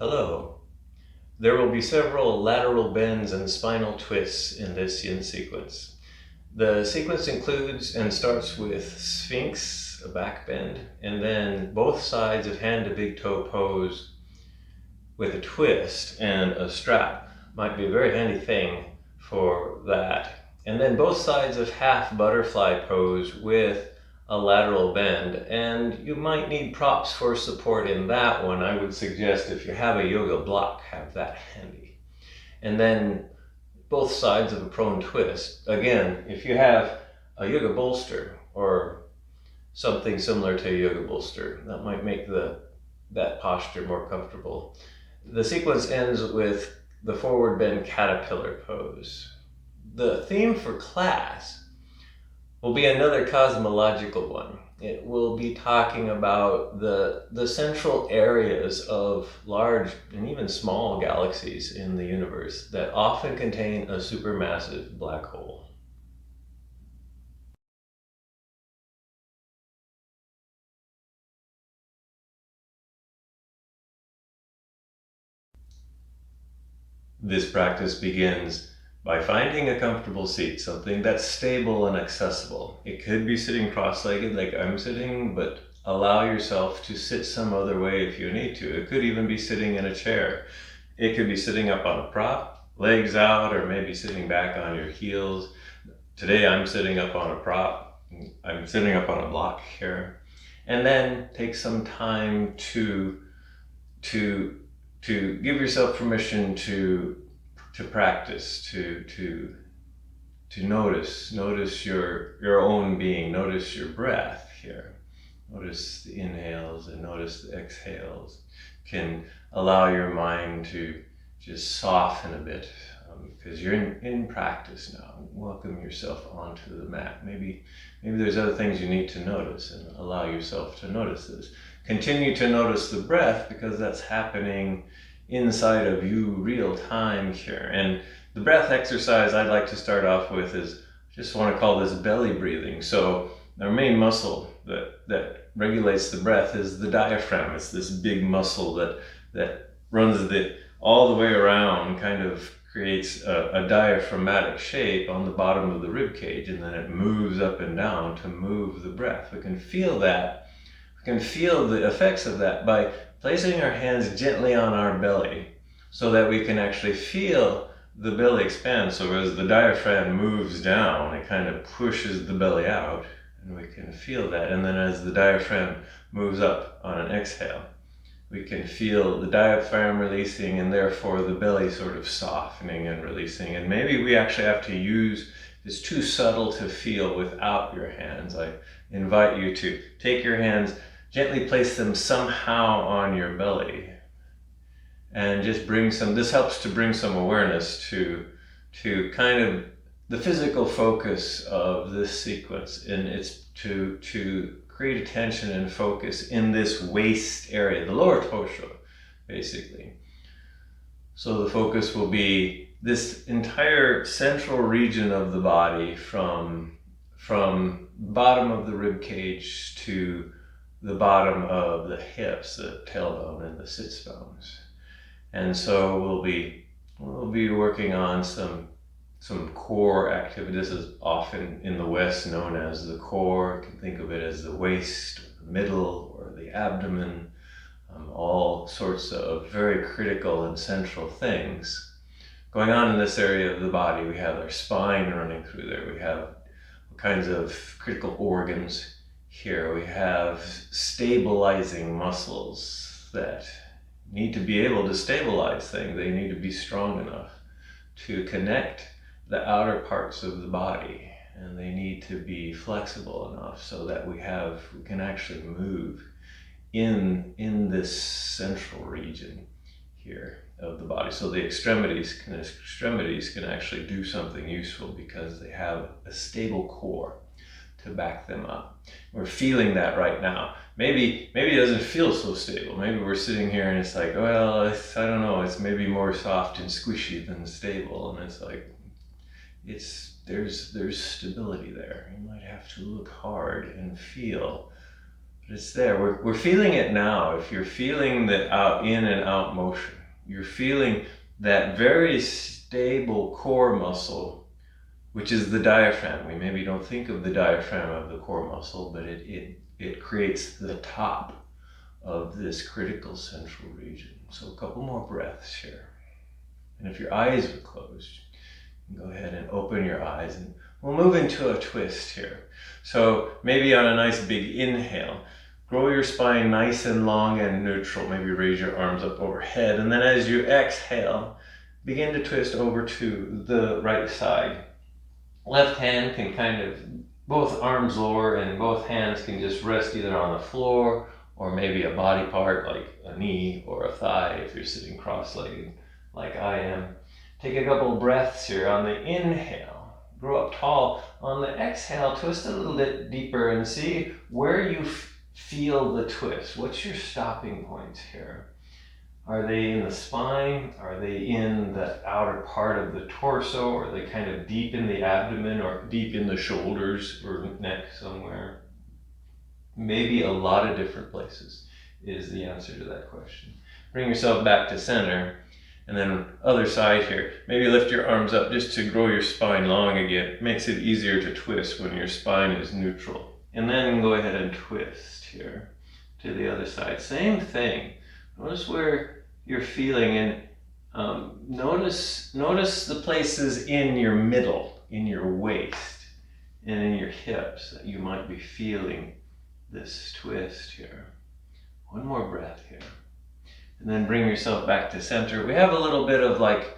Hello. There will be several lateral bends and spinal twists in this yin sequence. The sequence includes and starts with Sphinx, a back bend, and then both sides of hand to big toe pose with a twist and a strap. Might be a very handy thing for that. And then both sides of half butterfly pose with a lateral bend, and you might need props for support in that one. I would suggest if you have a yoga block, have that handy. And then both sides of a prone twist. Again, if you have a yoga bolster or something similar to a yoga bolster, that might make that posture more comfortable. The sequence ends with the forward bend caterpillar pose. The theme for class will be another cosmological one. It will be talking about the central areas of large and even small galaxies in the universe that often contain a supermassive black hole. This practice begins by finding a comfortable seat, something that's stable and accessible. It could be sitting cross-legged like I'm sitting, but allow yourself to sit some other way if you need to. It could even be sitting in a chair. It could be sitting up on a prop, legs out, or maybe sitting back on your heels. Today I'm sitting up on a prop. I'm sitting up on a block here. And then take some time to give yourself permission to practice, to notice your own being, notice your breath here. Notice the inhales and notice the exhales. Can allow your mind to just soften a bit because you're in practice now. Welcome yourself onto the mat. Maybe there's other things you need to notice, and allow yourself to notice this. Continue to notice the breath because that's happening inside of you real time here. And the breath exercise I'd like to start off with is, just want to call this belly breathing. So our main muscle that regulates the breath is the diaphragm. It's this big muscle that runs all the way around, kind of creates a diaphragmatic shape on the bottom of the rib cage, and then it moves up and down to move the breath. We can feel that. We can feel the effects of that by placing our hands gently on our belly so that we can actually feel the belly expand. So as the diaphragm moves down, it kind of pushes the belly out, and we can feel that. And then as the diaphragm moves up on an exhale, we can feel the diaphragm releasing, and therefore the belly sort of softening and releasing. And maybe we actually have to use, it's too subtle to feel without your hands. I invite you to take your hands, gently place them somehow on your belly, and just this helps to bring some awareness to kind of the physical focus of this sequence. And it's to create attention and focus in this waist area, the lower torso, basically. So the focus will be this entire central region of the body, from bottom of the rib cage to the bottom of the hips, the tailbone and the sits bones. And so we'll be working on some core activity. This is often in the West known as the core. You can think of it as the waist, or the middle, or the abdomen. All sorts of very critical and central things going on in this area of the body. We have our spine running through there. We have all kinds of critical organs here. We have stabilizing muscles that need to be able to stabilize things. They need to be strong enough to connect the outer parts of the body, and they need to be flexible enough so that we can actually move in this central region here of the body. So the extremities can actually do something useful because they have a stable core to back them up. We're feeling that right now. Maybe it doesn't feel so stable. Maybe we're sitting here and it's like, well, I don't know, it's maybe more soft and squishy than stable. And it's like, there's stability there. You might have to look hard and feel. But it's there. We're feeling it now. If you're feeling the in and out motion, you're feeling that very stable core muscle, which is the diaphragm. We maybe don't think of the diaphragm of the core muscle, but it creates the top of this critical central region. So a couple more breaths here. And if your eyes are closed, you can go ahead and open your eyes, and we'll move into a twist here. So maybe on a nice big inhale, grow your spine nice and long and neutral. Maybe raise your arms up overhead. And then as you exhale, begin to twist over to the right side. Left hand can kind of, both arms lower and both hands can just rest either on the floor or maybe a body part like a knee or a thigh if you're sitting cross-legged like I am. Take a couple breaths here. On the inhale, grow up tall. On the exhale, twist a little bit deeper and see where you feel the twist. What's your stopping points here? Are they in the spine? Are they in the outer part of the torso? Are they kind of deep in the abdomen or deep in the shoulders or neck somewhere? Maybe a lot of different places is the answer to that question. Bring yourself back to center, and then other side here. Maybe lift your arms up just to grow your spine long again. It makes it easier to twist when your spine is neutral. And then go ahead and twist here to the other side. Same thing. Notice where you're feeling, and notice the places in your middle, in your waist, and in your hips that you might be feeling this twist here. One more breath here. And then bring yourself back to center. We have a little bit of like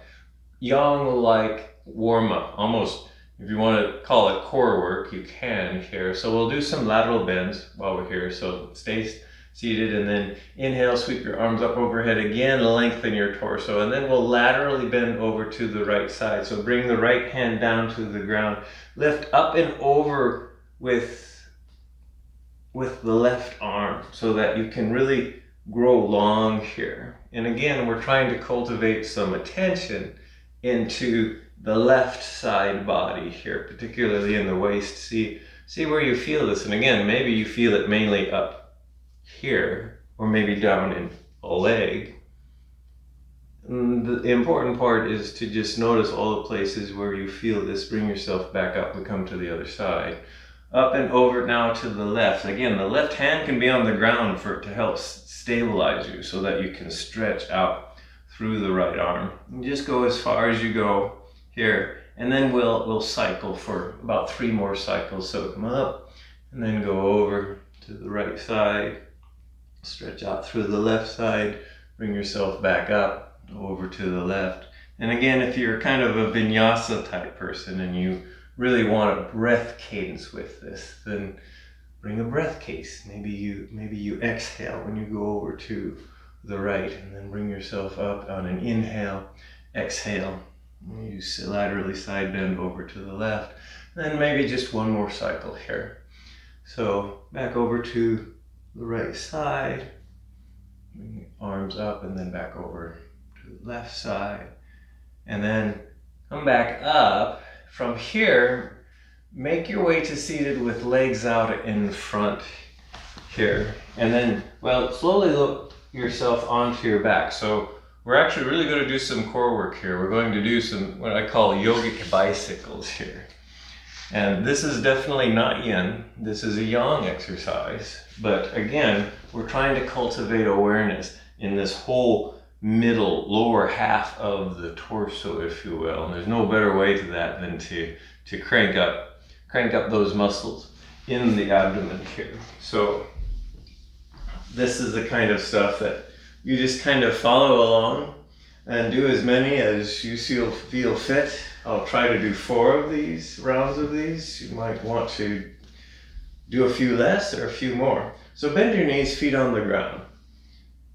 yang-like warm-up, almost, if you want to call it core work, you can here. So we'll do some lateral bends while we're here. So stay seated, and then inhale, sweep your arms up overhead again, lengthen your torso, and then we'll laterally bend over to the right side. So bring the right hand down to the ground, lift up and over with the left arm so that you can really grow long here. And again, we're trying to cultivate some attention into the left side body here, particularly in the waist. See where you feel this. And again, maybe you feel it mainly up here, or maybe down in a leg. And the important part is to just notice all the places where you feel this. Bring yourself back up and come to the other side. Up and over now to the left. Again, the left hand can be on the ground for it to help stabilize you so that you can stretch out through the right arm. And just go as far as you go here. And then we'll cycle for about 3 more cycles. So come up and then go over to the right side. Stretch out through the left side, bring yourself back up, over to the left. And again, if you're kind of a vinyasa type person and you really want a breath cadence with this, then bring a breath case. Maybe you exhale when you go over to the right, and then bring yourself up on an inhale, exhale. You laterally side bend over to the left. Then maybe just one more cycle here. So back over to the right side, bring your arms up, and then back over to the left side, and then come back up. From here, make your way to seated with legs out in front here, and then, well, slowly look yourself onto your back. So we're actually really going to do some core work here. We're going to do some what I call yogic bicycles here. And this is definitely not yin, this is a yang exercise. But again, we're trying to cultivate awareness in this whole middle, lower half of the torso, if you will. And there's no better way to that than to crank up those muscles in the abdomen here. So this is the kind of stuff that you just kind of follow along and do as many as you feel fit. I'll try to do 4 of these, rounds of these. You might want to do a few less or a few more. So bend your knees, feet on the ground.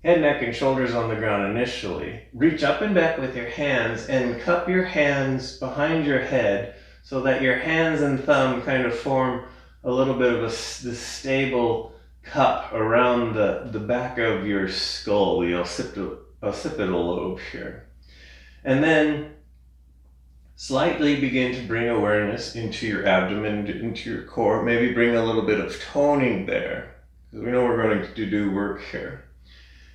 Head, neck, and shoulders on the ground initially. Reach up and back with your hands and cup your hands behind your head so that your hands and thumb kind of form a little bit of this stable cup around the back of your skull, the occipital lobe here. And then slightly begin to bring awareness into your abdomen, into your core. Maybe bring a little bit of toning there. because we know we're going to do work here.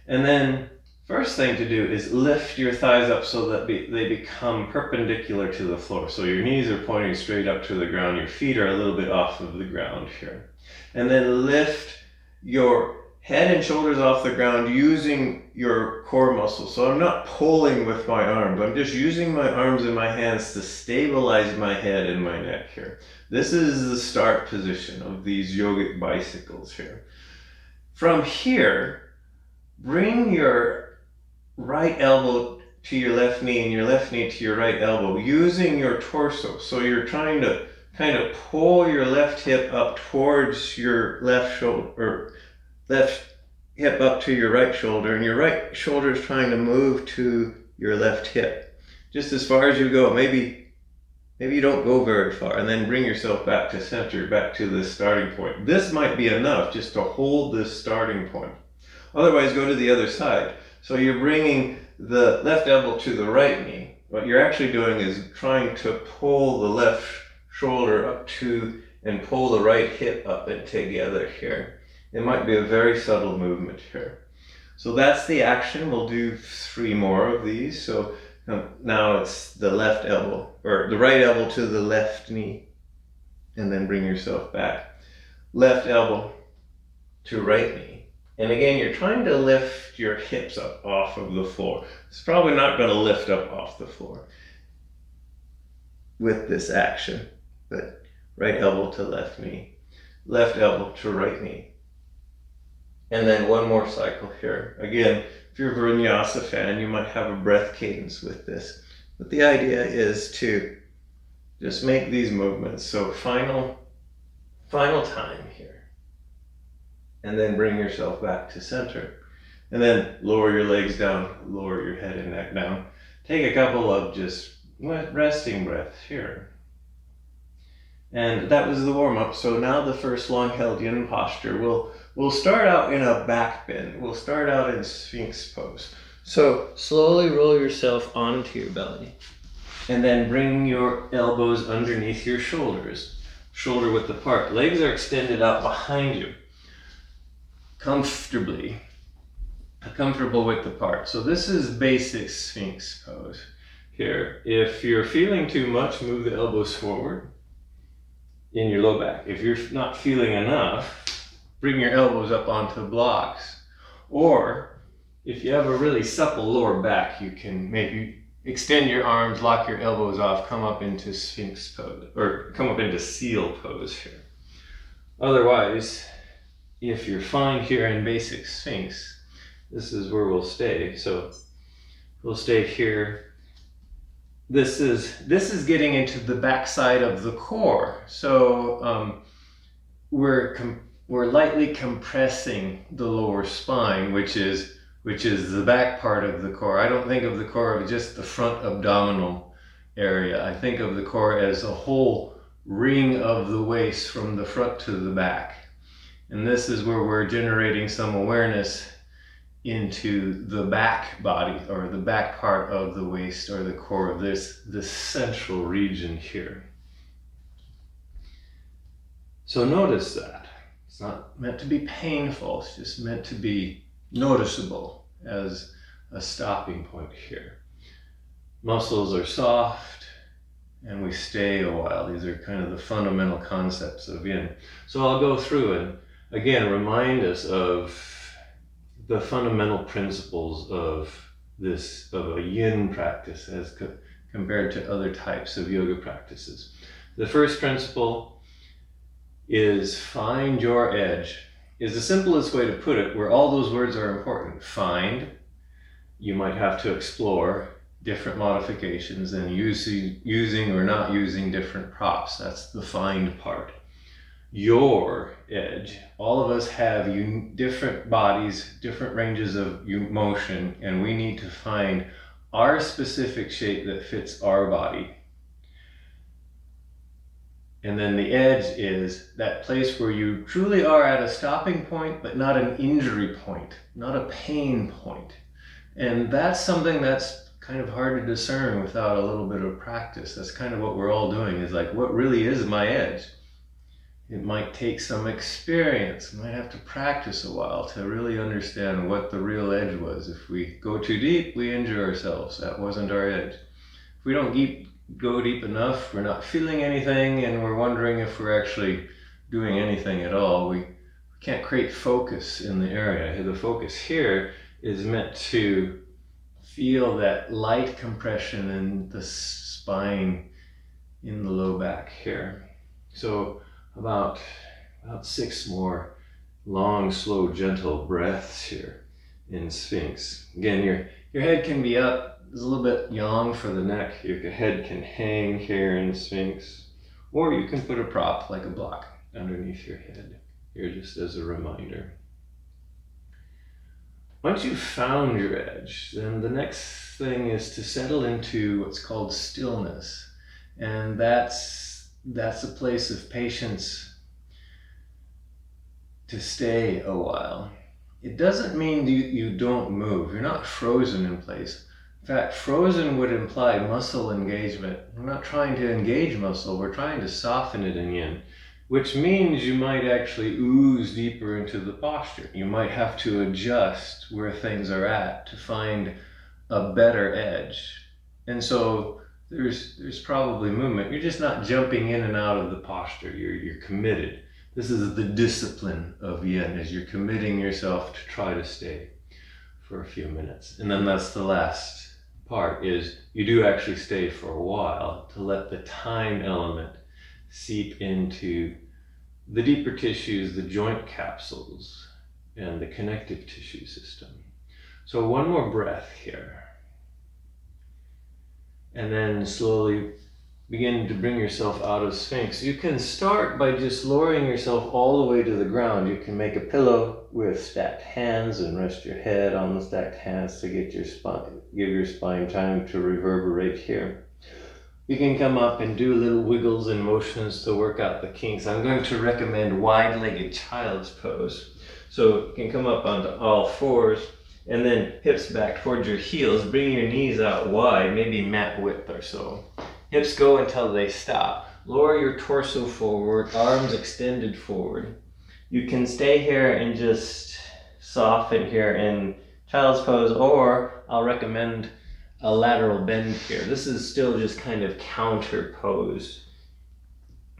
And then first thing to do is lift your thighs up so that they become perpendicular to the floor. So your knees are pointing straight up to the ground, your feet are a little bit off of the ground here. And then lift your head and shoulders off the ground using your core muscles. So I'm not pulling with my arms, I'm just using my arms and my hands to stabilize my head and my neck here. This is the start position of these yogic bicycles here. From here, bring your right elbow to your left knee and your left knee to your right elbow using your torso. So you're trying to kind of pull your left hip up towards your left shoulder, or left hip up to your right shoulder, and your right shoulder is trying to move to your left hip. Just as far as you go. Maybe you don't go very far, and then bring yourself back to center, back to the starting point. This might be enough just to hold this starting point. Otherwise, go to the other side. So you're bringing the left elbow to the right knee. What you're actually doing is trying to pull the left shoulder up to and pull the right hip up and together here. It might be a very subtle movement here. So that's the action. We'll do 3 more of these. So now it's the left elbow, or the right elbow to the left knee, and then bring yourself back. Left elbow to right knee. And again, you're trying to lift your hips up off of the floor. It's probably not going to lift up off the floor with this action, but right elbow to left knee, left elbow to right knee. And then 1 more cycle here. Again, if you're a vinyasa fan, you might have a breath cadence with this. But the idea is to just make these movements. So final time here. And then bring yourself back to center. And then lower your legs down, lower your head and neck down. Take a couple of just resting breaths here. And that was the warm-up. So now the first long held yin posture. We'll start out in a back bend. We'll start out in Sphinx Pose. So slowly roll yourself onto your belly. And then bring your elbows underneath your shoulders. Shoulder width apart. Legs are extended out behind you. Comfortable width apart. So this is basic Sphinx Pose here. If you're feeling too much, move the elbows forward in your low back. If you're not feeling enough, bring your elbows up onto blocks. Or if you have a really supple lower back, you can maybe extend your arms, lock your elbows off, come up into Sphinx Pose, or come up into Seal Pose here. Otherwise, if you're fine here in basic Sphinx, this is where we'll stay. So we'll stay here. This is getting into the backside of the core. So we're lightly compressing the lower spine, which is the back part of the core. I don't think of the core as just the front abdominal area. I think of the core as a whole ring of the waist from the front to the back. And this is where we're generating some awareness into the back body, or the back part of the waist, or the core of this central region here. So notice that. It's not meant to be painful, it's just meant to be noticeable as a stopping point here. Muscles are soft, and we stay a while. These are kind of the fundamental concepts of yin. So I'll go through and again remind us of the fundamental principles of a yin practice as compared to other types of yoga practices. The first principle is find your edge. Is the simplest way to put it, where all those words are important. Find, you might have to explore different modifications and using or not using different props. That's the find part. Your edge. All of us have different bodies, different ranges of motion, and we need to find our specific shape that fits our body. And then the edge is that place where you truly are at a stopping point, but not an injury point, not a pain point. And that's something that's kind of hard to discern without a little bit of practice. That's kind of what we're all doing, is like, what really is my edge? It might take some experience. We might have to practice a while to really understand what the real edge was. If we go too deep, we injure ourselves. That wasn't our edge. If we don't go deep enough, we're not feeling anything, and we're wondering if we're actually doing anything at all. We can't create focus in the area. The focus here is meant to feel that light compression in the spine in the low back here. So about 6 more long, slow, gentle breaths here in Sphinx. Again, your head can be up. It's a little bit yang for the neck. Your head can hang here in Sphinx, or you can put a prop like a block underneath your head here just as a reminder. Once you've found your edge, then the next thing is to settle into what's called stillness. And that's a place of patience to stay a while. It doesn't mean you don't move. You're not frozen in place. In fact, frozen would imply muscle engagement. We're not trying to engage muscle, we're trying to soften it in yin, which means you might actually ooze deeper into the posture. You might have to adjust where things are at to find a better edge. And so there's probably movement. You're just not jumping in and out of the posture. You're committed. This is the discipline of yin, as you're committing yourself to try to stay for a few minutes. And then that's the last part, is you do actually stay for a while to let the time element seep into the deeper tissues, the joint capsules, and the connective tissue system. So one more breath here. And then slowly begin to bring yourself out of Sphinx. You can start by just lowering yourself all the way to the ground. You can make a pillow with stacked hands and rest your head on the stacked hands to give your spine time to reverberate here. You can come up and do little wiggles and motions to work out the kinks. I'm going to recommend wide-legged child's pose. So you can come up onto all fours, and then hips back towards your heels. Bring your knees out wide, maybe mat width or so. Hips go until they stop. Lower your torso forward, arms extended forward. You can stay here and just soften here in child's pose, or I'll recommend a lateral bend here. This is still just kind of counter pose,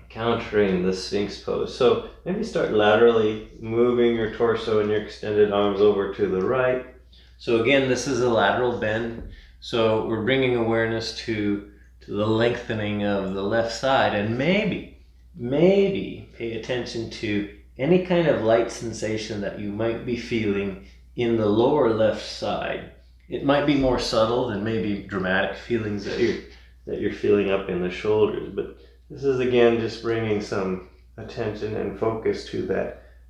countering the Sphinx pose. So maybe start laterally moving your torso and your extended arms over to the right. So again, this is a lateral bend. So we're bringing awareness to the lengthening of the left side, and maybe pay attention to any kind of light sensation that you might be feeling in the lower left side. It might be more subtle than maybe dramatic feelings that you're feeling up in the shoulders, but this is again just bringing some attention and focus to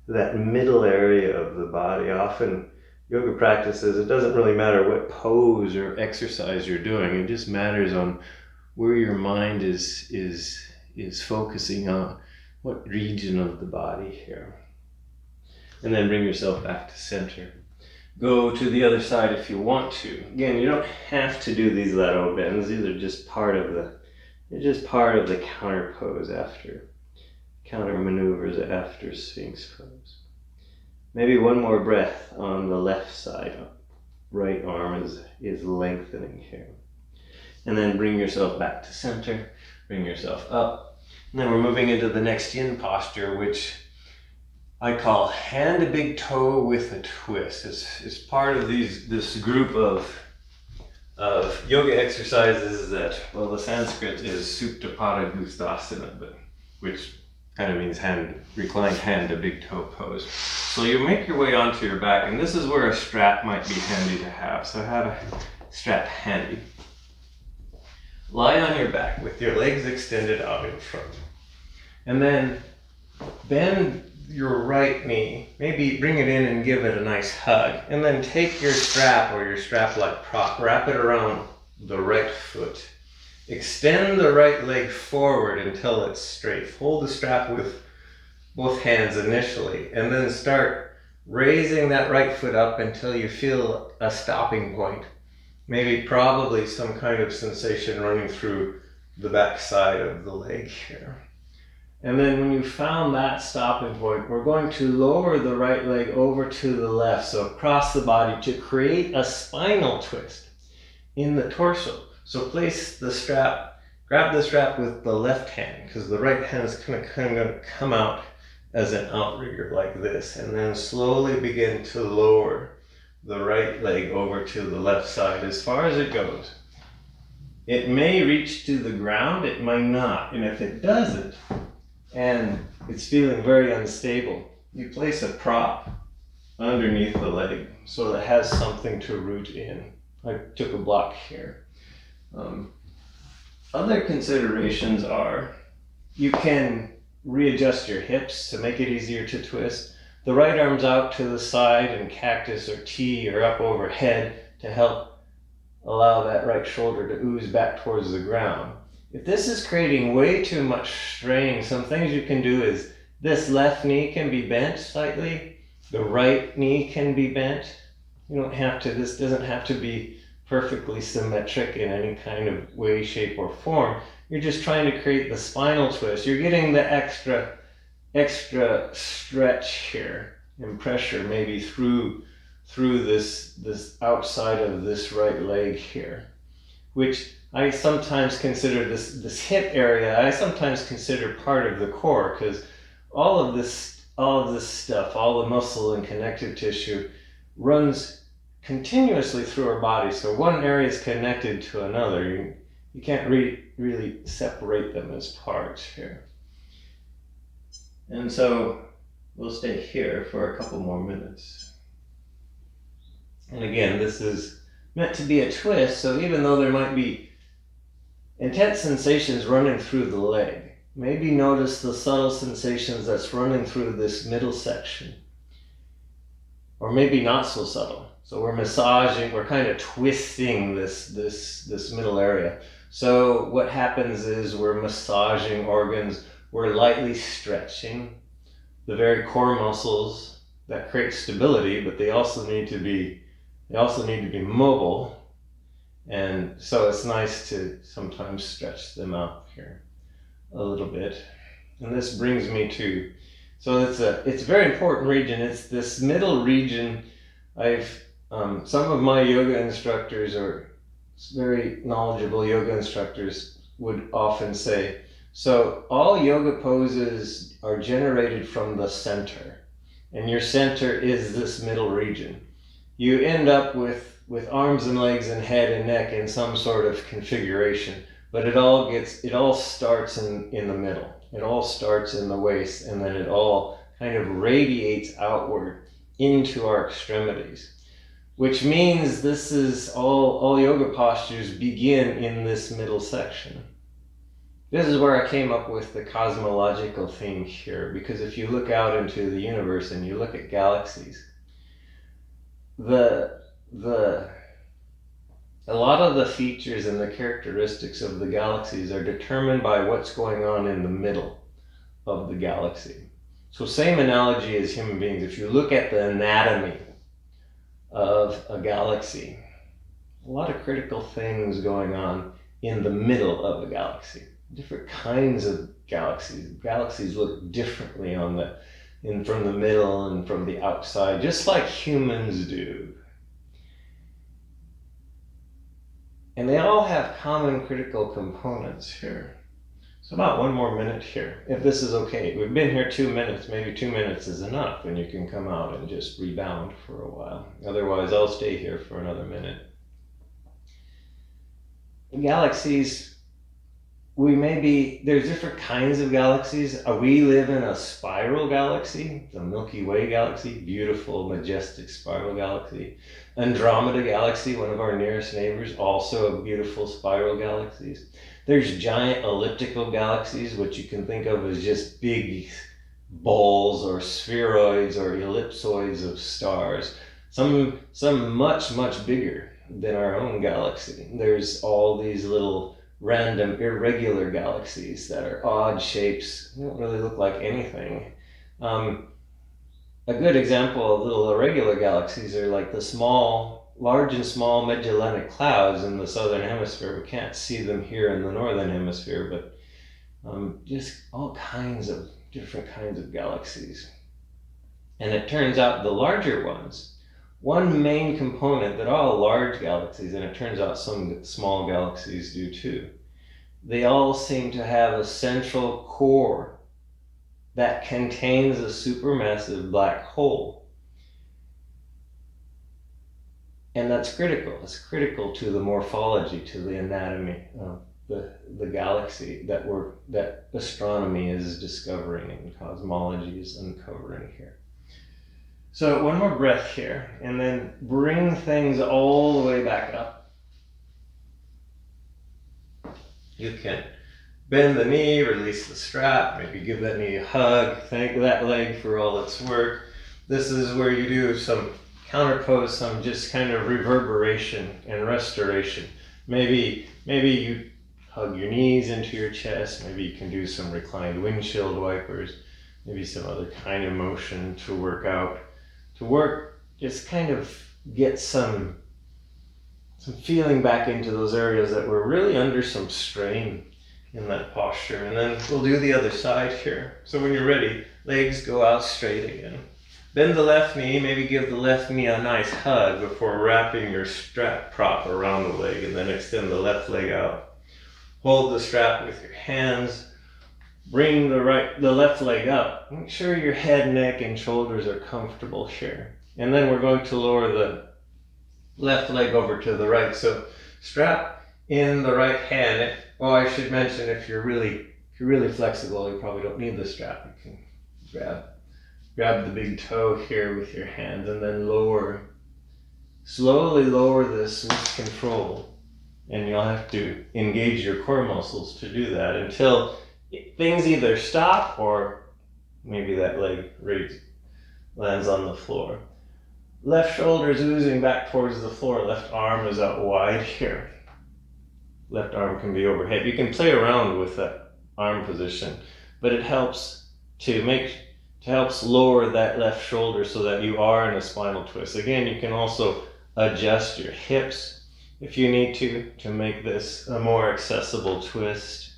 that middle area of the body. Often yoga practices, it doesn't really matter what pose or exercise you're doing. It just matters on where your mind is focusing on, what region of the body here. And then bring yourself back to center. Go to the other side if you want to. Again, you don't have to do these lateral bends. These are just part of the counter pose counter maneuvers after Sphinx pose. Maybe one more breath on the left side. Right arm is lengthening here. And then bring yourself back to center. Bring yourself up. And then we're moving into the next yin posture, which I call hand to big toe with a twist. It's part of this group of yoga exercises that, well, the Sanskrit is Suptapada Gustasana, but which kind of means reclined hand to big toe pose. So you make your way onto your back, and this is where a strap might be handy to have. So have a strap handy. Lie on your back with your legs extended out in front. And then bend your right knee, maybe bring it in and give it a nice hug. And then take your strap or your strap-like prop, wrap it around the right foot. Extend the right leg forward until it's straight. Hold the strap with both hands initially, and then start raising that right foot up until you feel a stopping point. Maybe probably some kind of sensation running through the back side of the leg here. And then when you found that stopping point, we're going to lower the right leg over to the left, so across the body, to create a spinal twist in the torso. So place the strap, grab the strap with the left hand, because the right hand is kind of going to come out as an outrigger like this, and then slowly begin to lower the right leg over to the left side as far as it goes. It may reach to the ground, it might not, and if it doesn't, and it's feeling very unstable, you place a prop underneath the leg so that it has something to root in. I took a block here. Other considerations are you can readjust your hips to make it easier to twist. The right arm's out to the side in cactus or T or up overhead to help allow that right shoulder to ooze back towards the ground. If this is creating way too much strain, some things you can do is this left knee can be bent slightly, the right knee can be bent. You don't have to, this doesn't have to be perfectly symmetric in any kind of way, shape, or form. You're just trying to create the spinal twist. You're getting the extra stretch here and pressure maybe through this outside of this right leg here, which I sometimes consider this hip area, I sometimes consider part of the core, because all of this stuff, all the muscle and connective tissue runs continuously through our body. So one area is connected to another. You can't really separate them as parts here. And so we'll stay here for a couple more minutes. And again, this is meant to be a twist, so even though there might be intense sensations running through the leg, maybe notice the subtle sensations that's running through this middle section. Or maybe not so subtle. So we're massaging, we're kind of twisting this middle area. So what happens is we're massaging organs, we're lightly stretching the very core muscles that create stability, but they also need to be mobile. And so it's nice to sometimes stretch them out here a little bit. And this brings me to, so it's a very important region. It's this middle region. Some of my yoga instructors, or very knowledgeable yoga instructors, would often say, so all yoga poses are generated from the center, and your center is this middle region. You end up with arms and legs and head and neck in some sort of configuration, but it all starts in the middle. It all starts in the waist, and then it all kind of radiates outward into our extremities, which means this is all yoga postures begin in this middle section. This is where I came up with the cosmological theme here, because if you look out into the universe and you look at galaxies, a lot of the features and the characteristics of the galaxies are determined by what's going on in the middle of the galaxy. So same analogy as human beings. If you look at the anatomy of a galaxy, a lot of critical things going on in the middle of a galaxy. Different kinds of galaxies. Galaxies look differently from the middle and from the outside, just like humans do. And they all have common critical components here. So about 1 more minute here, if this is okay. We've been here 2 minutes, maybe 2 minutes is enough, and you can come out and just rebound for a while. Otherwise, I'll stay here for another minute. Galaxies, there's different kinds of galaxies. We live in a spiral galaxy, the Milky Way galaxy, beautiful, majestic spiral galaxy. Andromeda galaxy, one of our nearest neighbors, also a beautiful spiral galaxies. There's giant elliptical galaxies, which you can think of as just big balls or spheroids or ellipsoids of stars. Some much, much bigger than our own galaxy. There's all these little random irregular galaxies that are odd shapes. They don't really look like anything. A good example of little irregular galaxies are like the large and small Magellanic Clouds in the southern hemisphere. We can't see them here in the northern hemisphere, but just all kinds of different kinds of galaxies. And it turns out the larger ones, one main component that all large galaxies, and it turns out some small galaxies do too, they all seem to have a central core that contains a supermassive black hole. And that's critical. It's critical to the morphology, to the anatomy of the galaxy that astronomy is discovering and cosmology is uncovering here. So one more breath here, and then bring things all the way back up. You can bend the knee, release the strap, maybe give that knee a hug, thank that leg for all its work. This is where you do some counterpose, some just kind of reverberation and restoration. Maybe you hug your knees into your chest, maybe you can do some reclined windshield wipers, maybe some other kind of motion to work, just kind of get some feeling back into those areas that were really under some strain in that posture. And then we'll do the other side here. So when you're ready, legs go out straight again. Bend the left knee, maybe give the left knee a nice hug before wrapping your strap prop around the leg, and then extend the left leg out. Hold the strap with your hands. Bring the left leg up. Make sure your head, neck, and shoulders are comfortable here. And then we're going to lower the left leg over to the right. So strap in the right hand. I should mention, if you're really flexible, you probably don't need the strap. You can grab the big toe here with your hands and then slowly lower this with control. And you'll have to engage your core muscles to do that until things either stop or maybe that leg lands on the floor. Left shoulder is oozing back towards the floor. Left arm is out wide here. Left arm can be overhead. You can play around with that arm position, but it helps helps lower that left shoulder so that you are in a spinal twist. Again, you can also adjust your hips if you need to make this a more accessible twist.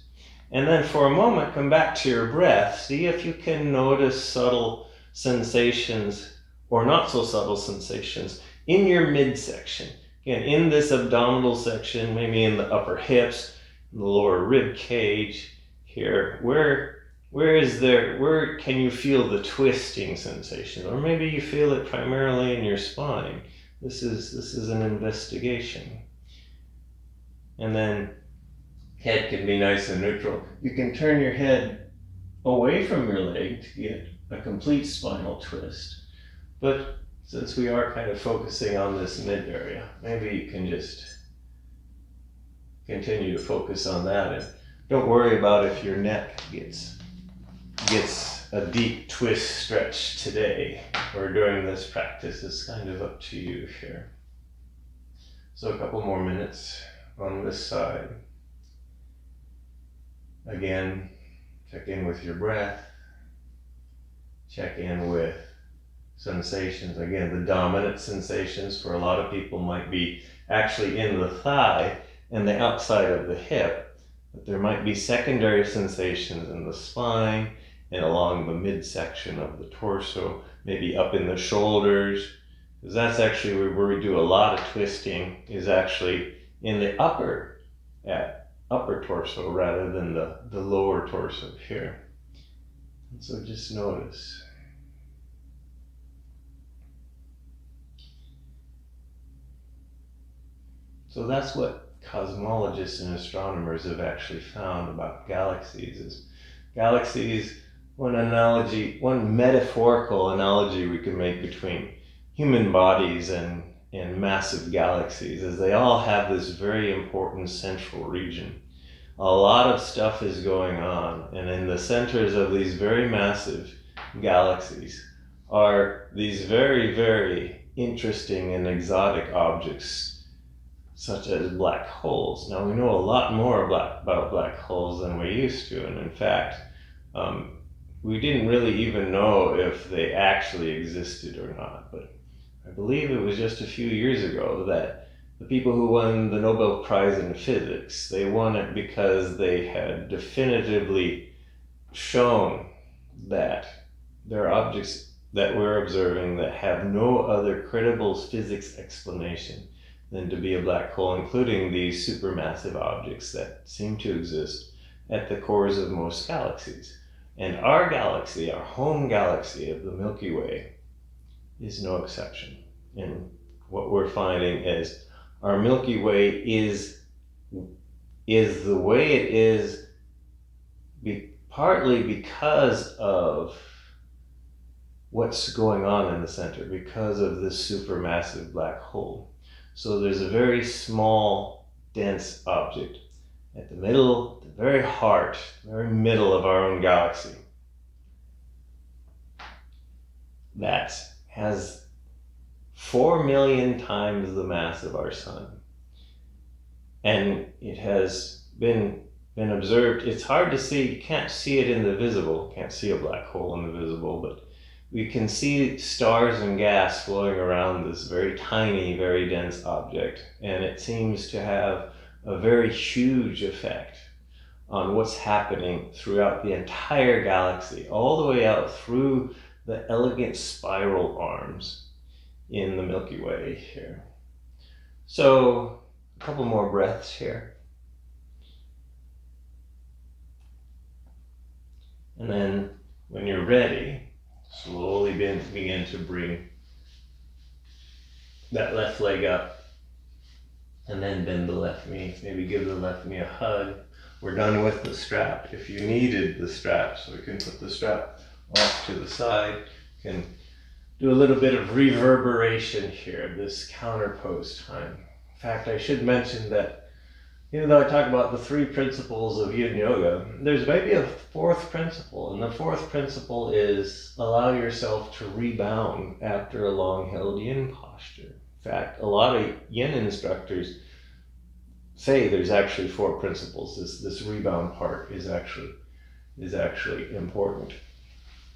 And then for a moment, come back to your breath. See if you can notice subtle sensations or not so subtle sensations in your midsection. Again, in this abdominal section, maybe in the upper hips, in the lower rib cage here, where can you feel the twisting sensation? Or maybe you feel it primarily in your spine. This is an investigation. And then head can be nice and neutral. You can turn your head away from your leg to get a complete spinal twist. But since we are kind of focusing on this mid area, maybe you can just continue to focus on that, and don't worry about if your neck gets a deep twist stretch today or during this practice. It's kind of up to you here. So a couple more minutes on this side. Again, check in with your breath. Check in with sensations. Again, the dominant sensations for a lot of people might be actually in the thigh and the outside of the hip, but there might be secondary sensations in the spine and along the midsection of the torso, maybe up in the shoulders, because that's actually where we do a lot of twisting, is actually in the upper torso rather than the lower torso here. And so just notice. So that's what cosmologists and astronomers have actually found about galaxies. One metaphorical analogy we can make between human bodies and massive galaxies is they all have this very important central region. A lot of stuff is going on, and in the centers of these very massive galaxies are these very, very interesting and exotic objects, such as black holes. Now, we know a lot more about black holes than we used to, and in fact, we didn't really even know if they actually existed or not, but I believe it was just a few years ago that the people who won the Nobel Prize in Physics, they won it because they had definitively shown that there are objects that we're observing that have no other credible physics explanation than to be a black hole, including these supermassive objects that seem to exist at the cores of most galaxies. And our galaxy, our home galaxy of the Milky Way, is no exception. And what we're finding is our Milky Way is the way it is partly because of what's going on in the center, because of this supermassive black hole. So there's a very small, dense object at the middle, the very heart, the very middle of our own galaxy that has 4 million times the mass of our sun. And it has been observed. It's hard to see, you can't see it in the visible, can't see a black hole in the visible, but we can see stars and gas flowing around this very tiny, very dense object. And it seems to have a very huge effect on what's happening throughout the entire galaxy, all the way out through the elegant spiral arms in the Milky Way here. So, a couple more breaths here. And then, when you're ready, slowly begin to bring that left leg up, and then bend the left knee. Maybe give the left knee a hug. We're done with the strap. If you needed the strap, so we can put the strap off to the side, you can do a little bit of reverberation here, this counter pose time. In fact, I should mention that even though I talk about the 3 principles of yin yoga, there's maybe a 4th principle, and the 4th principle is allow yourself to rebound after a long-held yin posture. In fact, a lot of yin instructors say there's actually 4 principles. This rebound part is actually important.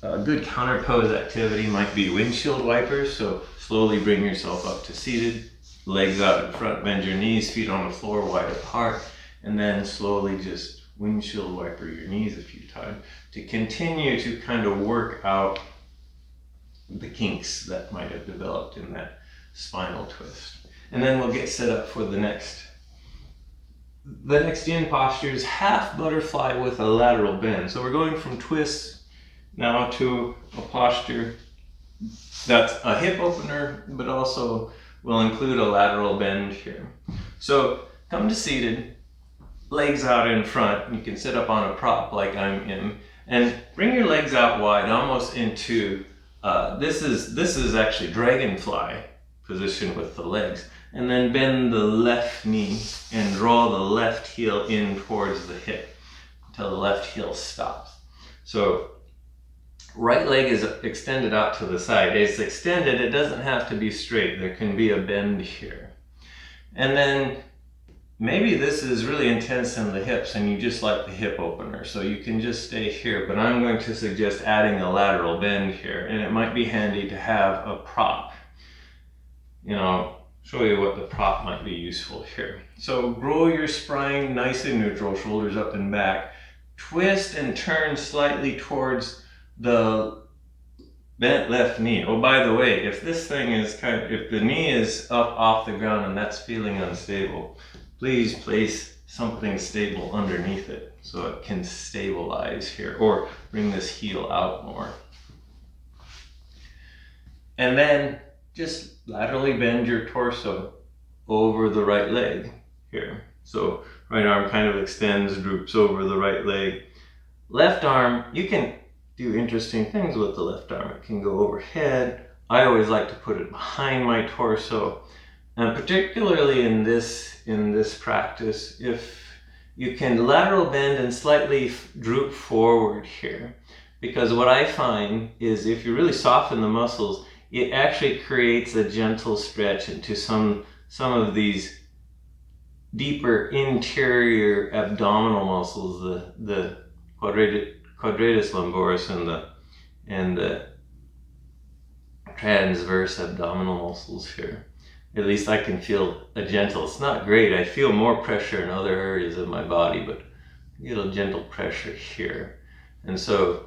A good counter pose activity might be windshield wipers, so slowly bring yourself up to seated. Legs out in front, bend your knees, feet on the floor wide apart, and then slowly just windshield wiper your knees a few times to continue to kind of work out the kinks that might have developed in that spinal twist. And then we'll get set up for the next yin posture is half butterfly with a lateral bend. So we're going from twists now to a posture that's a hip opener, but also will include a lateral bend here. So come to seated, legs out in front. You can sit up on a prop like I'm in, and bring your legs out wide, almost into, this is actually dragonfly position with the legs. And then bend the left knee and draw the left heel in towards the hip until the left heel stops. So right leg is extended out to the side. It's extended, it doesn't have to be straight. There can be a bend here. And then maybe this is really intense in the hips and you just like the hip opener, so you can just stay here. But I'm going to suggest adding a lateral bend here, and it might be handy to have a prop. Show you what the prop might be useful here. So grow your spine nice and neutral, shoulders up and back. Twist and turn slightly towards the bent left knee. Oh, by the way, if this thing is if the knee is up off the ground and that's feeling unstable, please place something stable underneath it so it can stabilize here, or bring this heel out more. And then just laterally bend your torso over the right leg here. So right arm kind of extends, droops over the right leg. Left arm, you can do interesting things with the left arm. It can go overhead. I always like to put it behind my torso. And particularly in this practice, if you can lateral bend and slightly droop forward here. Because what I find is if you really soften the muscles, it actually creates a gentle stretch into some of these deeper interior abdominal muscles, the quadratus lumboris and the transverse abdominal muscles here. At least I can feel a gentle, it's not great, I feel more pressure in other areas of my body, but I get a gentle pressure here. And so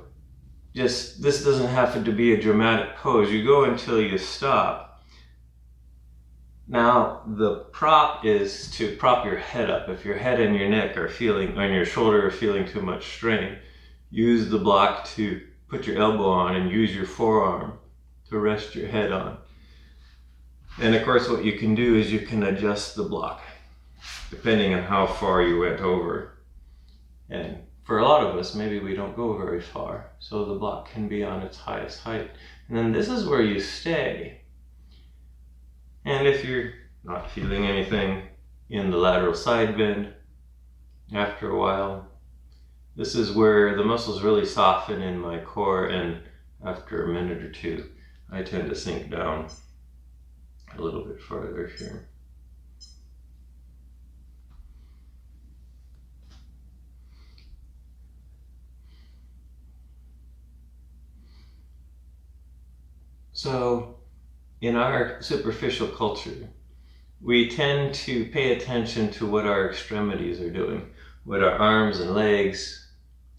this doesn't have to be a dramatic pose. You go until you stop. Now the prop is to prop your head up. If your head and your neck are feeling, and your shoulder are feeling too much strain, use the block to put your elbow on and use your forearm to rest your head on. And of course what you can do is you can adjust the block depending on how far you went over. And for a lot of us, maybe we don't go very far, so the block can be on its highest height. And then this is where you stay. And if you're not feeling anything in the lateral side bend, after a while, this is where the muscles really soften in my core, and after a minute or two, I tend to sink down a little bit farther here. So, in our superficial culture, we tend to pay attention to what our extremities are doing, what our arms and legs,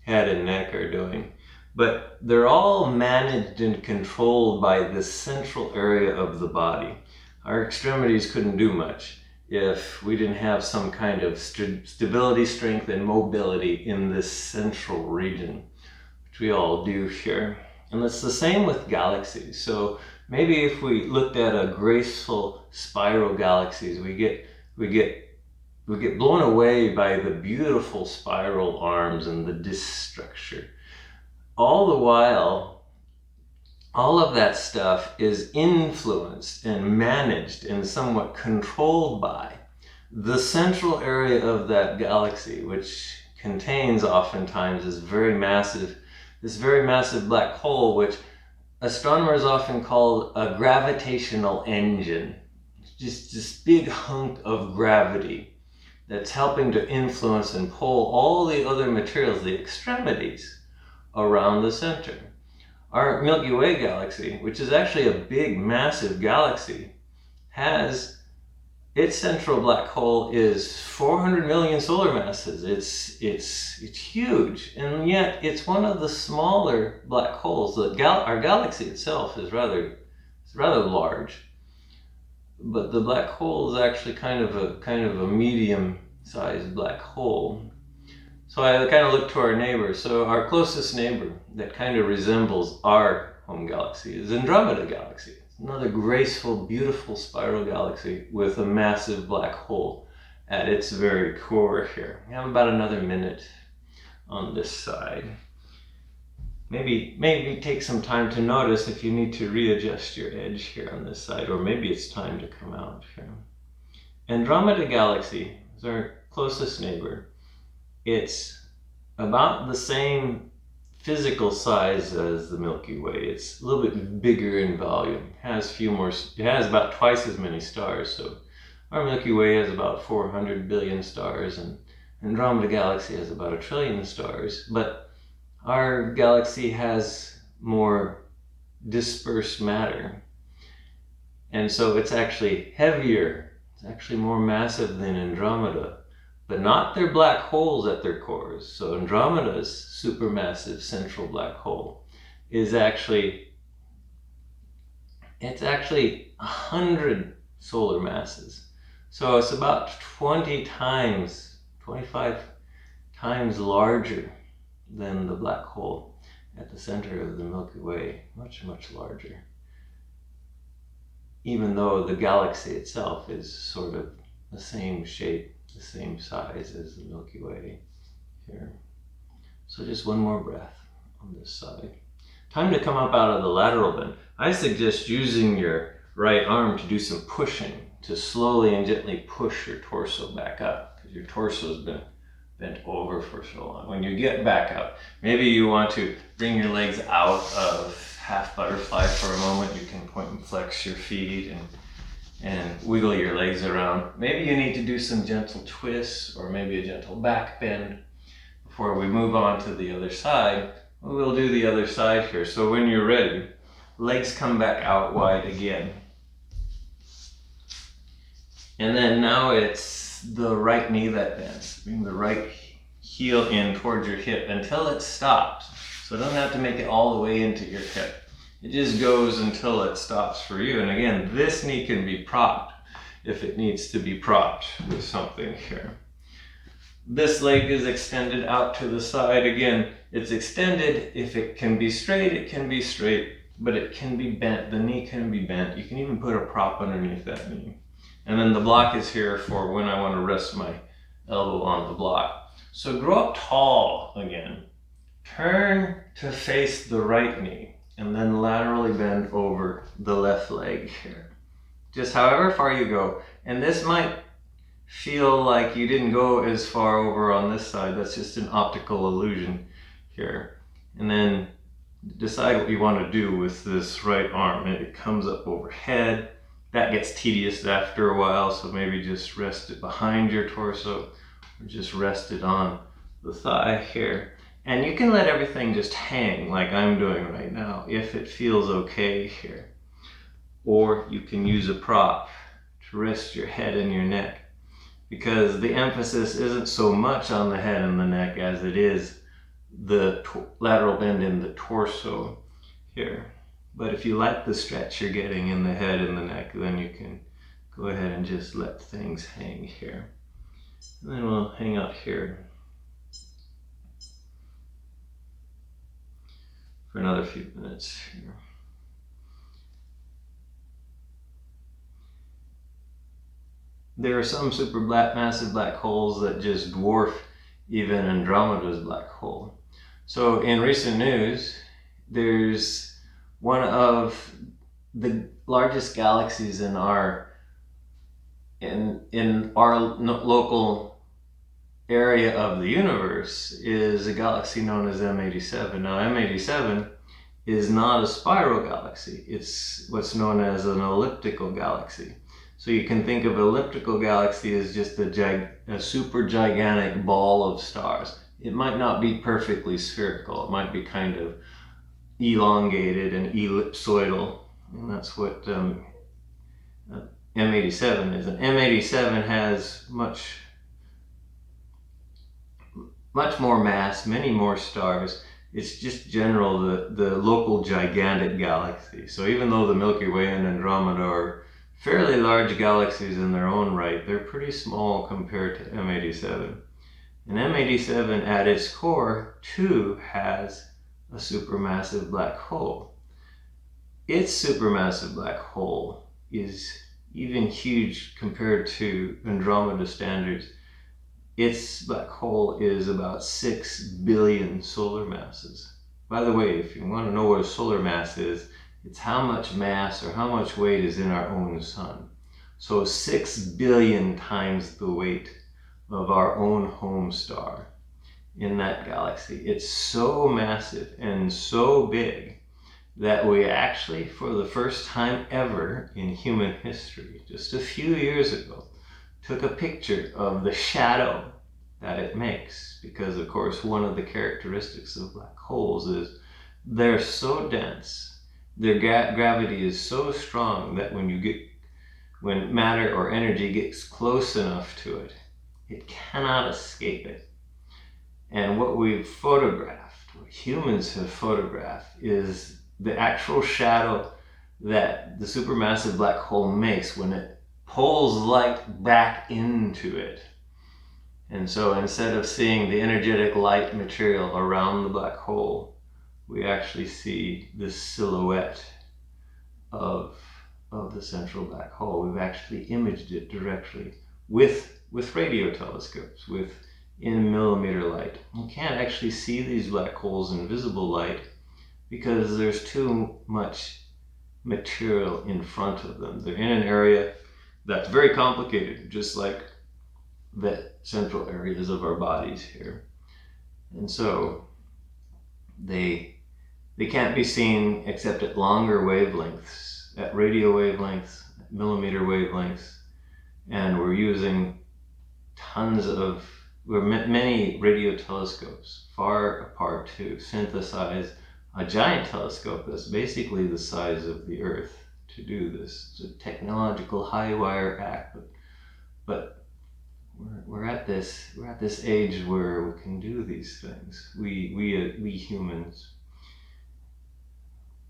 head and neck are doing. But they're all managed and controlled by this central area of the body. Our extremities couldn't do much if we didn't have some kind of stability, strength, and mobility in this central region, which we all do here. And it's the same with galaxies. So maybe if we looked at a graceful spiral galaxies, we get blown away by the beautiful spiral arms and the disc structure. All the while, all of that stuff is influenced and managed and somewhat controlled by the central area of that galaxy, which contains oftentimes this very massive black hole, which astronomers often call a gravitational engine. Just this big hunk of gravity that's helping to influence and pull all the other materials, the extremities, around the center. Our Milky Way galaxy, which is actually a big, massive galaxy, has its central black hole is 400 million solar masses. It's huge, and yet it's one of the smaller black holes. Our galaxy itself is rather large, but the black hole is actually kind of a medium-sized black hole. So I kind of look to our neighbor. So our closest neighbor that kind of resembles our home galaxy is Andromeda Galaxy. It's another graceful, beautiful spiral galaxy with a massive black hole at its very core here. We have about another minute on this side. Maybe take some time to notice if you need to readjust your edge here on this side, or maybe it's time to come out here. Andromeda Galaxy is our closest neighbor. It's about the same physical size as the Milky Way. It's a little bit bigger in volume. It has about twice as many stars. So our Milky Way has about 400 billion stars, and Andromeda Galaxy has about 1 trillion stars. But our galaxy has more dispersed matter. And so it's actually heavier. It's actually more massive than Andromeda, but not their black holes at their cores. So Andromeda's supermassive central black hole is actually 100 solar masses. So it's about 25 times larger than the black hole at the center of the Milky Way. Much, much larger. Even though the galaxy itself is sort of the same shape, the same size as the Milky Way here. So just one more breath on this side. Time to come up out of the lateral bend. I suggest using your right arm to do some pushing, to slowly and gently push your torso back up, because your torso has been bent over for so long. When you get back up, maybe you want to bring your legs out of half butterfly for a moment. You can point and flex your feet and wiggle your legs around. Maybe you need to do some gentle twists or maybe a gentle back bend before we move on to the other side. We'll do the other side here. So when you're ready, legs come back out wide again. And then now it's the right knee that bends. Bring the right heel in towards your hip until it stops. So it doesn't have to make it all the way into your hip. It just goes until it stops for you. And again, this knee can be propped if it needs to be propped with something here. This leg is extended out to the side. Again, it's extended. If it can be straight, it can be straight, but it can be bent. The knee can be bent. You can even put a prop underneath that knee. And then the block is here for when I want to rest my elbow on the block. So grow up tall again. Turn to face the right knee and then laterally bend over the left leg here. Just however far you go. And this might feel like you didn't go as far over on this side. That's just an optical illusion here. And then decide what you want to do with this right arm. It comes up overhead. That gets tedious after a while, so maybe just rest it behind your torso or just rest it on the thigh here. And you can let everything just hang like I'm doing right now if it feels okay here. Or you can use a prop to rest your head and your neck, because the emphasis isn't so much on the head and the neck as it is the lateral bend in the torso here. But if you like the stretch you're getting in the head and the neck, then you can go ahead and just let things hang here. And then we'll hang out here for another few minutes here. There are some supermassive black holes that just dwarf even Andromeda's black hole. So in recent news, there's one of the largest galaxies in our local area of the universe is a galaxy known as M87. Now M87 is not a spiral galaxy. It's what's known as an elliptical galaxy. So you can think of elliptical galaxy as just a super gigantic ball of stars. It might not be perfectly spherical. It might be kind of elongated and ellipsoidal, and that's what M87 is. And M87 has much more mass, many more stars. It's just general the local gigantic galaxy. So even though the Milky Way and Andromeda are fairly large galaxies in their own right, they're pretty small compared to M87. And M87 at its core too has a supermassive black hole. Its supermassive black hole is even huge compared to Andromeda standards. Its black hole is about 6 billion solar masses. By the way, if you want to know what a solar mass is, it's how much mass or how much weight is in our own sun. So 6 billion times the weight of our own home star in that galaxy. It's so massive and so big that we actually, for the first time ever in human history, just a few years ago, took a picture of the shadow that it makes. Because of course, one of the characteristics of black holes is they're so dense, their gravity is so strong that when matter or energy gets close enough to it, it cannot escape it. And what we've photographed, what humans have photographed, is the actual shadow that the supermassive black hole makes when it pulls light back into it. And so instead of seeing the energetic light material around the black hole, we actually see this silhouette of the central black hole. We've actually imaged it directly with radio telescopes, in millimeter light. You can't actually see these black holes in visible light because there's too much material in front of them. They're in an area that's very complicated, just like the central areas of our bodies here. And so they can't be seen except at longer wavelengths, at radio wavelengths, at millimeter wavelengths, and we're using many radio telescopes far apart to synthesize a giant telescope that's basically the size of the Earth to do this. It's a technological high wire act, but But we're at this age where we can do these things. We humans.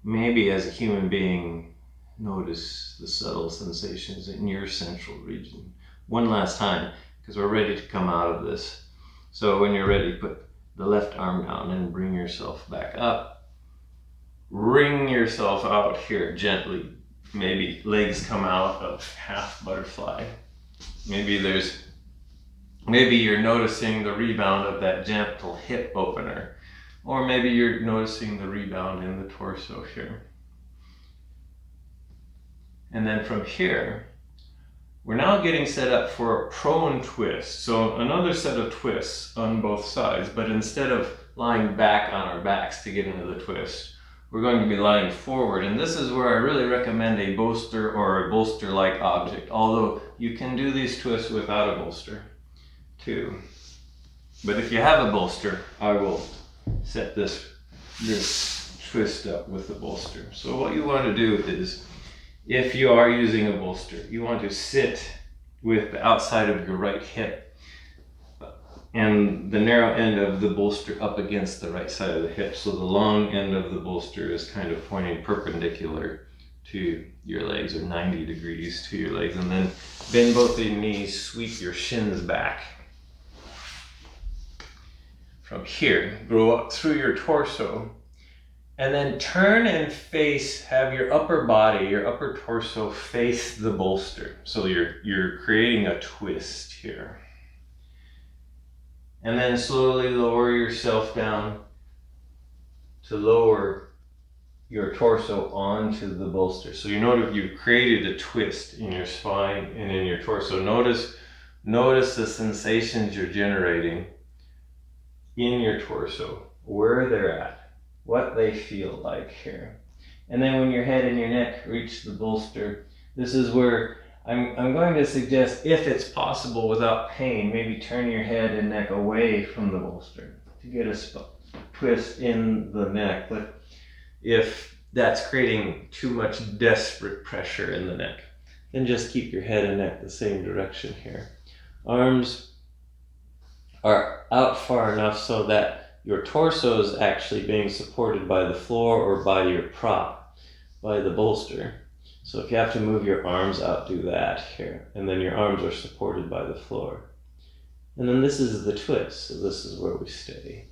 Maybe as a human being, notice the subtle sensations in your central region. One last time, because we're ready to come out of this. So when you're ready, put the left arm down and bring yourself back up. Wring yourself out here gently. Maybe legs come out of half butterfly. Maybe you're noticing the rebound of that gentle hip opener. Or maybe you're noticing the rebound in the torso here. And then from here, we're now getting set up for a prone twist. So another set of twists on both sides, but instead of lying back on our backs to get into the twist, we're going to be lying forward. And this is where I really recommend a bolster or a bolster-like object, although you can do these twists without a bolster too. But if you have a bolster, I will set this twist up with the bolster. So what you want to do is, if you are using a bolster, you want to sit with the outside of your right hip and the narrow end of the bolster up against the right side of the hip. So the long end of the bolster is kind of pointing perpendicular to your legs, or 90 degrees to your legs. And then bend both of your knees, sweep your shins back. From here, go up through your torso, and then turn and have your upper body, your upper torso face the bolster. So you're creating a twist here. And then slowly lower yourself down to lower your torso onto the bolster. So you know that you've created a twist in your spine and in your torso. Notice the sensations you're generating in your torso, where they're at, what they feel like here. And then when your head and your neck reach the bolster, this is where I'm going to suggest, if it's possible without pain, maybe turn your head and neck away from the bolster to get a twist in the neck. But if that's creating too much desperate pressure in the neck, then just keep your head and neck the same direction here. Arms are out far enough so that your torso is actually being supported by the floor or by your prop, by the bolster. So if you have to move your arms out, do that here. And then your arms are supported by the floor. And then this is the twist, so this is where we stay.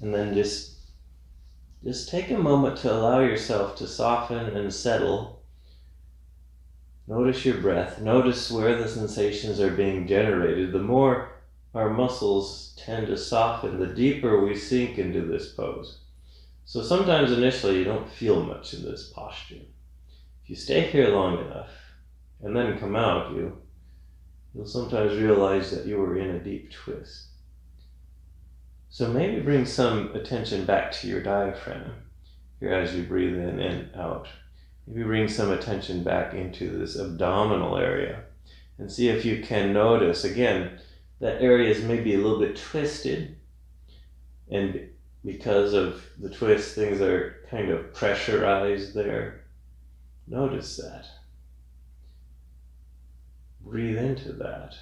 And then just take a moment to allow yourself to soften and settle. Notice your breath. Notice where the sensations are being generated. The more our muscles tend to soften, the deeper we sink into this pose. So sometimes initially you don't feel much in this posture. If you stay here long enough and then come out, you'll sometimes realize that you were in a deep twist. So maybe bring some attention back to your diaphragm here as you breathe in and out. Maybe bring some attention back into this abdominal area and see if you can notice, again, that area is maybe a little bit twisted, and because of the twist, things are kind of pressurized there. Notice that. Breathe into that.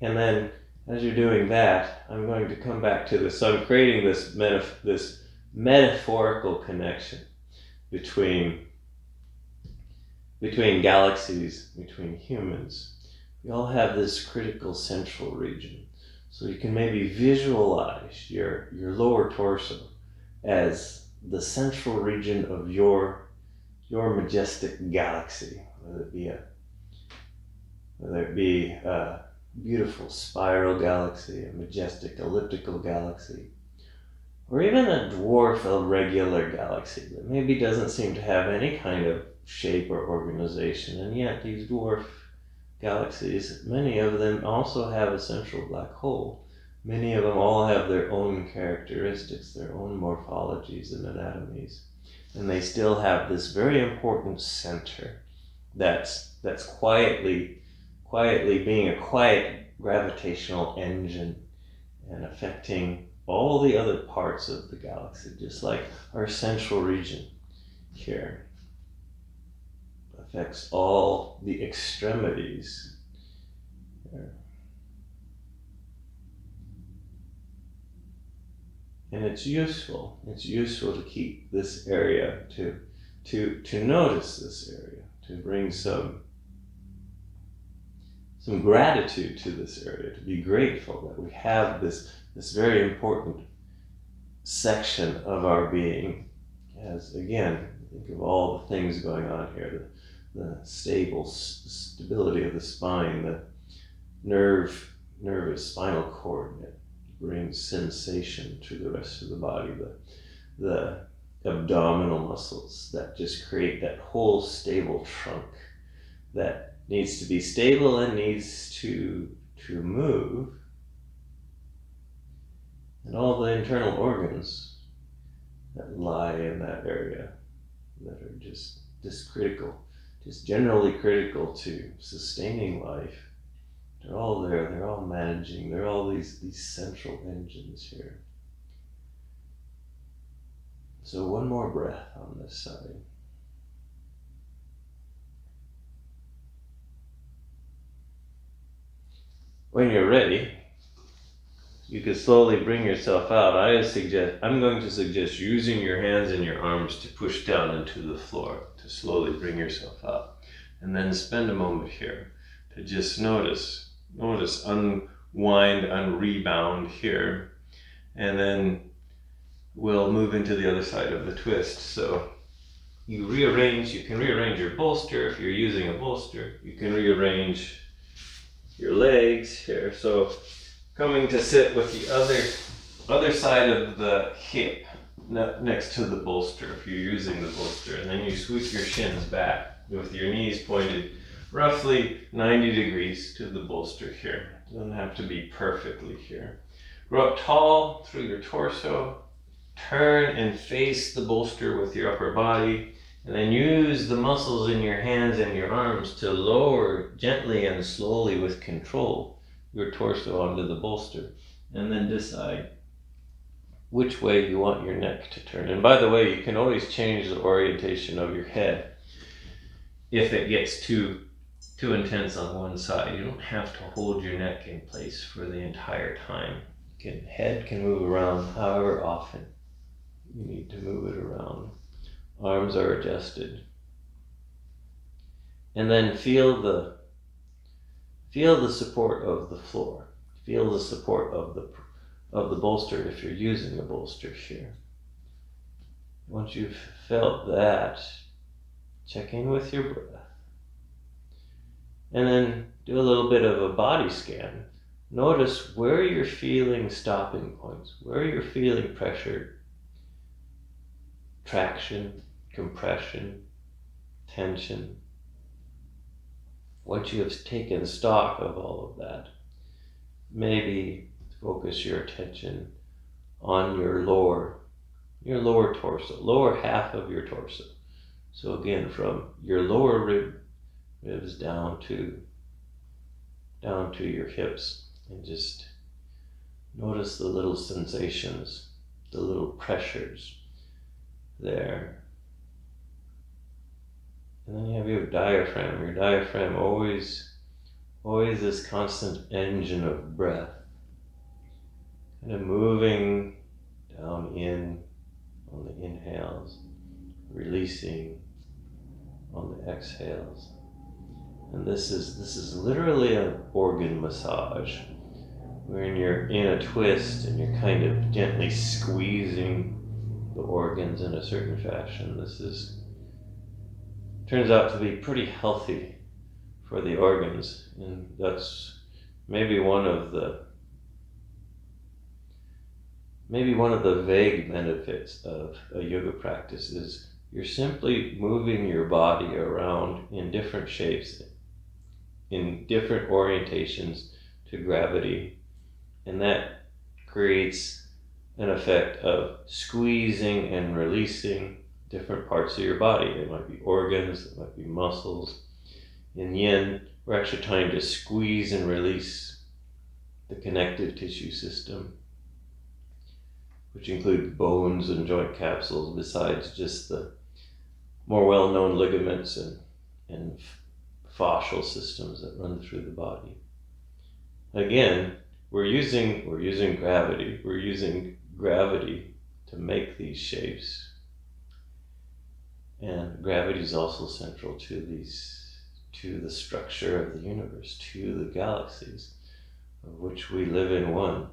And then as you're doing that, I'm going to come back to this. So I'm creating this metaphorical connection between galaxies, between humans. We all have this critical central region. So you can maybe visualize your lower torso as the central region of your majestic galaxy, whether it be a beautiful spiral galaxy, a majestic elliptical galaxy, or even a dwarf irregular galaxy that maybe doesn't seem to have any kind of shape or organization, and yet these dwarf galaxies, many of them also have a central black hole. Many of them all have their own characteristics, their own morphologies and anatomies, and they still have this very important center that's quietly being a quiet gravitational engine and affecting all the other parts of the galaxy, just like our central region here affects all the extremities here. And it's useful to keep this area, to notice this area, to bring some gratitude to this area, to be grateful that we have this very important section of our being. As again, think of all the things going on here, the stability of the spine, the nervous spinal cord that brings sensation to the rest of the body, the abdominal muscles that just create that whole stable trunk that needs to be stable and needs to move, and all the internal organs that lie in that area that are just critical, just generally critical to sustaining life. They're all there, they're all managing, they're all these central engines here. So one more breath on this side. When you're ready, you can slowly bring yourself out. I'm going to suggest using your hands and your arms to push down into the floor, to slowly bring yourself out. And then spend a moment here to just notice, unwind, unrebound here. And then we'll move into the other side of the twist. So you can rearrange your bolster if you're using a bolster. You can rearrange your legs here. So coming to sit with the other side of the hip next to the bolster if you're using the bolster, and then you sweep your shins back with your knees pointed roughly 90 degrees to the bolster here. It doesn't have to be perfectly here. Grow up tall through your torso, turn and face the bolster with your upper body, and then use the muscles in your hands and your arms to lower gently and slowly with control your torso onto the bolster. And then decide which way you want your neck to turn. And by the way, you can always change the orientation of your head if it gets too intense on one side. You don't have to hold your neck in place for the entire time. Head can move around however often you need to move it around. Arms are adjusted. And then feel the support of the floor. Feel the support of the bolster if you're using the bolster here. Once you've felt that, check in with your breath. And then do a little bit of a body scan. Notice where you're feeling stopping points, where you're feeling pressure, traction, compression, tension. Once you have taken stock of all of that, maybe focus your attention on your lower torso, lower half of your torso. So again, from your lower ribs down to your hips, and just notice the little sensations, the little pressures there. And then you have your diaphragm. Your diaphragm always this constant engine of breath, kind of moving down in on the inhales, releasing on the exhales. And this is literally an organ massage, wherein you're in a twist and you're kind of gently squeezing the organs in a certain fashion. This turns out to be pretty healthy for the organs, and that's maybe one of the vague benefits of a yoga practice is you're simply moving your body around in different shapes, in different orientations to gravity, and that creates an effect of squeezing and releasing different parts of your body. They might be organs, they might be muscles. In yin, we're actually trying to squeeze and release the connective tissue system. which include bones and joint capsules, besides just the more well-known ligaments and fascial systems that run through the body. Again, we're using gravity. We're using gravity to make these shapes. And gravity is also central to the structure of the universe, to the galaxies, of which we live in one.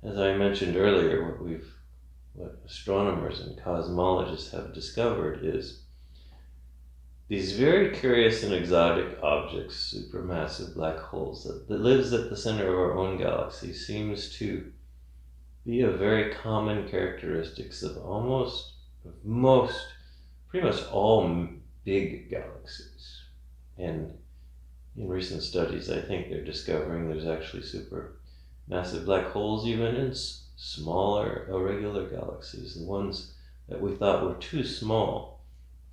As I mentioned earlier, what astronomers and cosmologists have discovered is these very curious and exotic objects, supermassive black holes, that lives at the center of our own galaxy, seems to be a very common characteristics of pretty much all big galaxies. And in recent studies, I think they're discovering there's actually supermassive black holes even in smaller, irregular galaxies, the ones that we thought were too small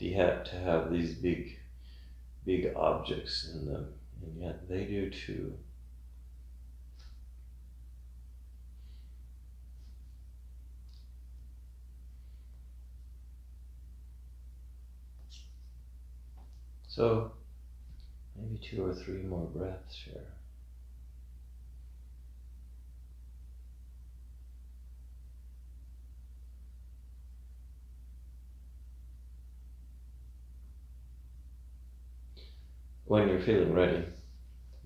to have these big objects in them, and yet they do too. So maybe 2 or 3 more breaths here. When you're feeling ready,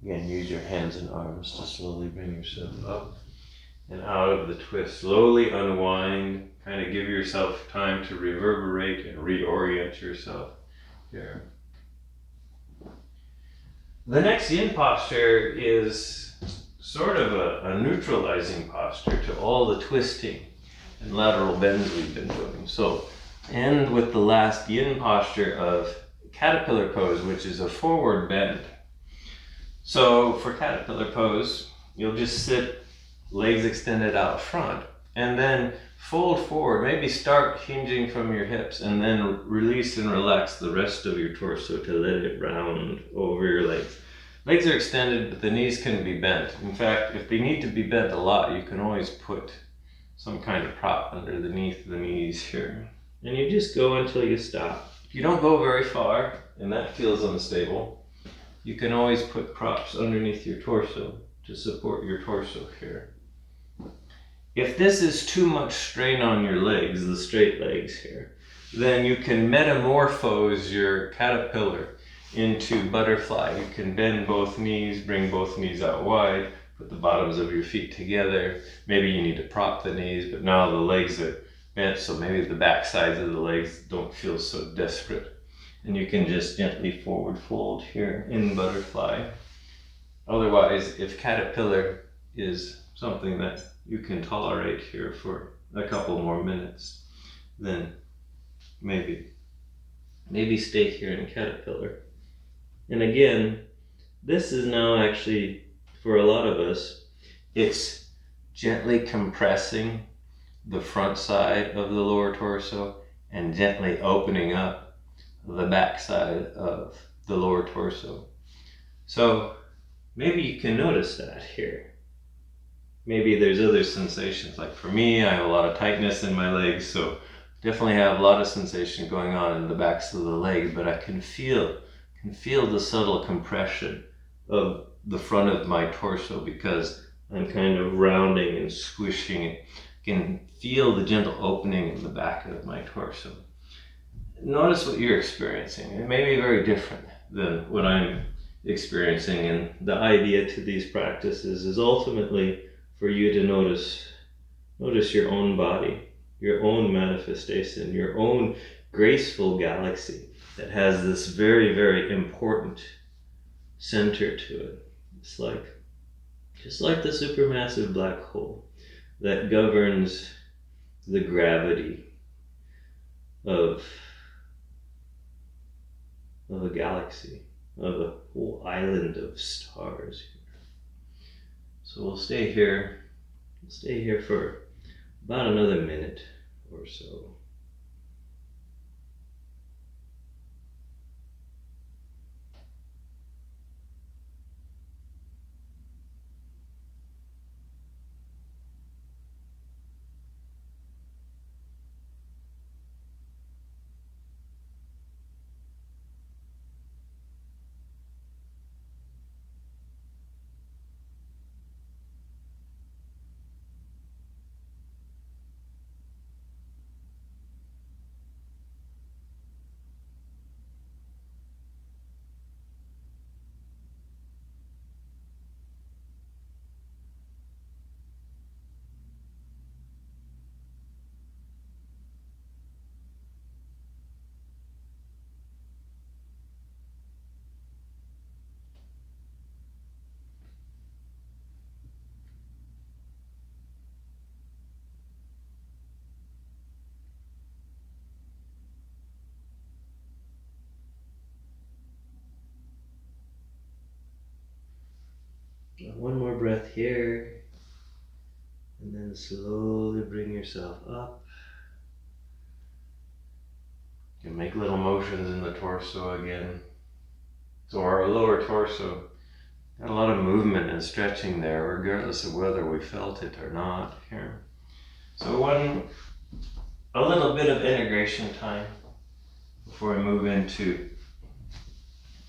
again, use your hands and arms to slowly bring yourself up and out of the twist. Slowly unwind, kind of give yourself time to reverberate and reorient yourself here. The next yin posture is sort of a neutralizing posture to all the twisting and lateral bends we've been doing. So end with the last yin posture of caterpillar pose, which is a forward bend. So for caterpillar pose, you'll just sit, legs extended out front, and then fold forward. Maybe start hinging from your hips, and then release and relax the rest of your torso to let it round over your legs. Legs are extended, but the knees can be bent. In fact, if they need to be bent a lot, you can always put some kind of prop underneath the knees here. And you just go until you stop. If you don't go very far, and that feels unstable, you can always put props underneath your torso to support your torso here. If this is too much strain on your legs, the straight legs here, then you can metamorphose your caterpillar into butterfly. You can bend both knees, bring both knees out wide, put the bottoms of your feet together. Maybe you need to prop the knees, but now the legs are bent, so maybe the back sides of the legs don't feel so desperate. And you can just gently forward fold here in butterfly. Otherwise, if caterpillar is something that you can tolerate here for a couple more minutes, then maybe stay here in caterpillar. And again, this is now actually, for a lot of us, it's gently compressing the front side of the lower torso and gently opening up the back side of the lower torso. So maybe you can notice that here. Maybe there's other sensations. Like for me, I have a lot of tightness in my legs, so definitely have a lot of sensation going on in the backs of the legs, but I can feel the subtle compression of the front of my torso because I'm kind of rounding and squishing it. You can feel the gentle opening in the back of my torso. Notice what you're experiencing. It may be very different than what I'm experiencing, and the idea to these practices is ultimately for you to notice your own body, your own manifestation, your own graceful galaxy that has this very, very important center to it. It's like, just like the supermassive black hole that governs the gravity of a galaxy, of a whole island of stars here. So we'll stay here for about another minute or so. one more breath here, and then slowly bring yourself up. You can make little motions in the torso again. So our lower torso got a lot of movement and stretching there, regardless of whether we felt it or not here. So a little bit of integration time before we move into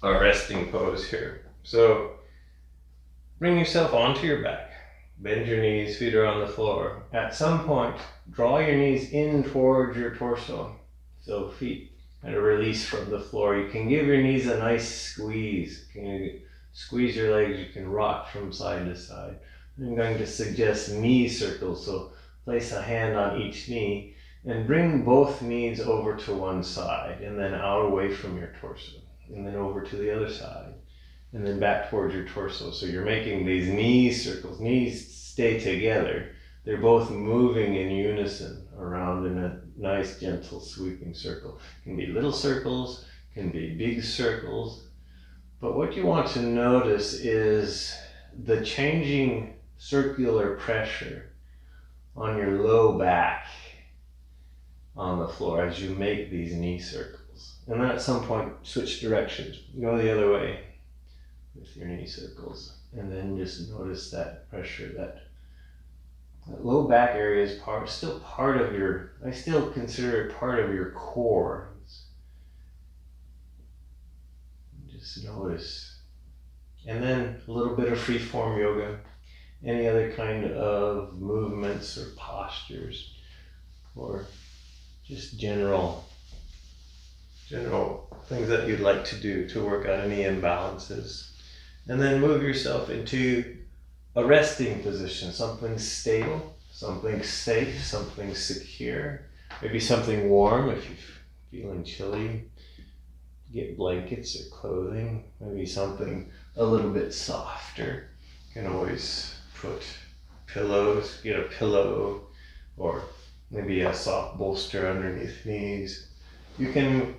our resting pose here. So bring yourself onto your back. Bend your knees, feet are on the floor. At some point, draw your knees in towards your torso. So feet kind of release from the floor. You can give your knees a nice squeeze. You can squeeze your legs, you can rock from side to side. I'm going to suggest knee circles. So place a hand on each knee and bring both knees over to one side and then out away from your torso. And then over to the other side. And then back towards your torso. So you're making these knee circles. Knees stay together. They're both moving in unison around in a nice, gentle, sweeping circle. It can be little circles, can be big circles. But what you want to notice is the changing circular pressure on your low back on the floor as you make these knee circles. And then at some point, switch directions. Go the other way with your knee circles. And then just notice that pressure, that low back area is still part of your, I still consider it part of your core. Just notice. And then a little bit of free form yoga, any other kind of movements or postures, or just general things that you'd like to do to work out any imbalances. And then move yourself into a resting position, something stable, something safe, something secure, maybe something warm if you're feeling chilly. Get blankets or clothing, maybe something a little bit softer. You can always put pillows, get a pillow, or maybe a soft bolster underneath knees. You can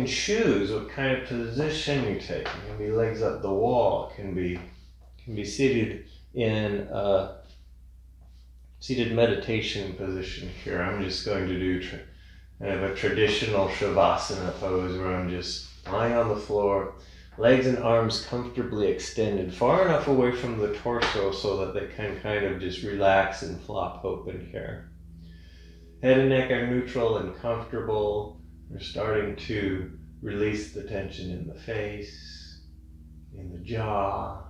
choose what kind of position you take. It can be legs up the wall, it can be seated in a seated meditation position here. I'm just going to do kind of a traditional Shavasana pose where I'm just lying on the floor, legs and arms comfortably extended, far enough away from the torso so that they can kind of just relax and flop open here. Head and neck are neutral and comfortable. We're starting to release the tension in the face, in the jaw,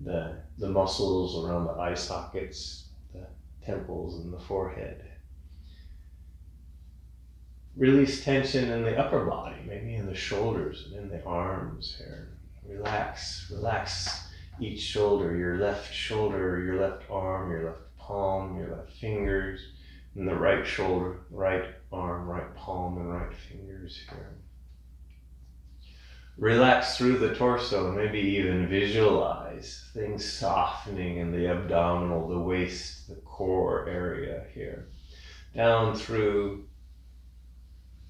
the muscles around the eye sockets, the temples and the forehead. Release tension in the upper body, maybe in the shoulders and in the arms here. Relax each shoulder, your left shoulder, your left arm, your left palm, your left fingers, and the right shoulder, right arm, right palm, and right fingers here. Relax through the torso, maybe even visualize things softening in the abdominal, the waist, the core area here. Down through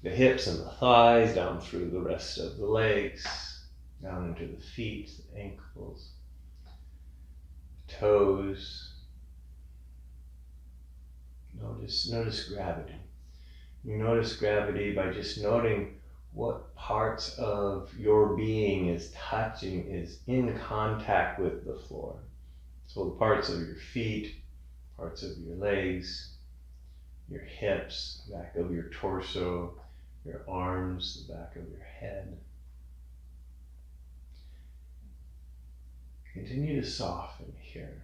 the hips and the thighs, down through the rest of the legs, down into the feet, the ankles, toes. Notice gravity. You notice gravity by just noting what parts of your being is in contact with the floor. So the parts of your feet, parts of your legs, your hips, back of your torso, your arms, the back of your head. Continue to soften here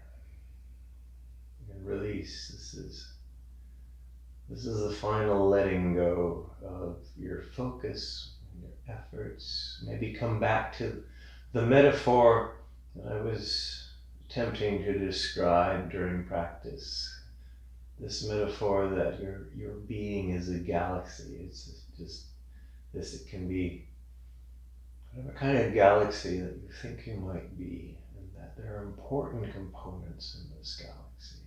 and release. This is the final letting go of your focus and your efforts. Maybe come back to the metaphor that I was attempting to describe during practice. This metaphor that your being is a galaxy. It's just this, it can be whatever kind of galaxy that you think you might be, and that there are important components in this galaxy.